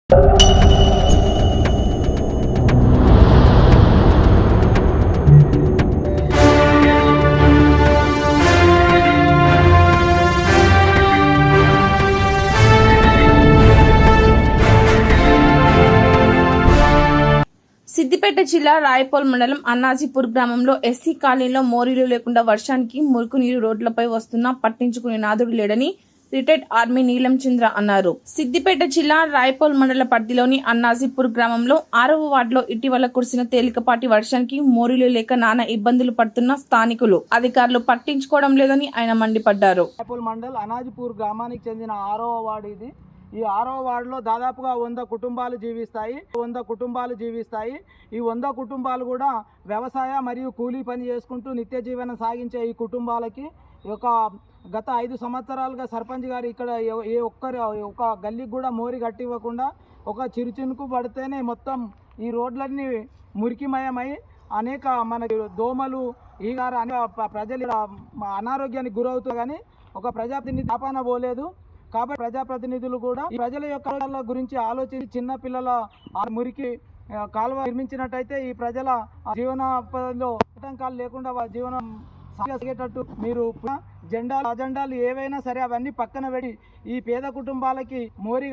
సిద్దిపేట జిల్లా రాయపోల్ మండలం అన్నాజీపూర్ గ్రామంలో ఎస్సీ కాలనీలో మోరీలు లేకుండా వర్షానికి మురుకు నీరు రోడ్లపై వస్తున్నా పట్టించుకునే నాదుడు లేడని రిటైర్డ్ ఆర్మీ నీలం చంద్ర అన్నారు. సిద్దిపేట జిల్లా రాయపోల్ మండల పరిధిలోని అన్నాజీపూర్ గ్రామంలో 6వ వార్డులో ఇటీవల కురిసిన తేలికపాటి వర్షానికి మోరీలు లేక నానా ఇబ్బందులు పడుతున్న స్థానికులు అధికారులు పట్టించుకోవడం లేదని ఆయన మండిపడ్డారు. రాయపోల్ మండల్ అన్నాజీపూర్ గ్రామానికి చెందిన 6వ వార్డు ఇది. ఈ 6వ వార్డులో దాదాపుగా 100 కుటుంబాలు జీవిస్తాయి. ఈ 100 కుటుంబాలు కూడా వ్యవసాయ మరియు కూలీ పని చేసుకుంటూ నిత్య జీవనం సాగించే ఈ కుటుంబాలకి గత 5 సంవత్సరాలుగా సర్పంచ్ గారు ఇక్కడ ఒక గల్లీకి కూడా మోరి కట్టివ్వకుండా ఒక చిరుచినుకు పడితేనే మొత్తం ఈ రోడ్లన్నీ మురికిమయమై అనేక మన దోమలు ఈగారు ప్రజలు అనారోగ్యానికి గురవుతారు. కానీ ఒక ప్రజాప్రతినిధి ఆపాన పోలేదు. కాబట్టి ప్రజాప్రతినిధులు కూడా ఈ ప్రజల యొక్క గురించి ఆలోచించి చిన్న పిల్లల మురికి కాలువ నిర్మించినట్టయితే ఈ ప్రజల జీవనోపాధిలో ఆటంకాలు లేకుండా జీవనం సాగేటట్టు మీరు అజెండాలు ఏవైనా సరే అవన్నీ పక్కన పెట్టి ఈ పేద కుటుంబాలకి మోరీ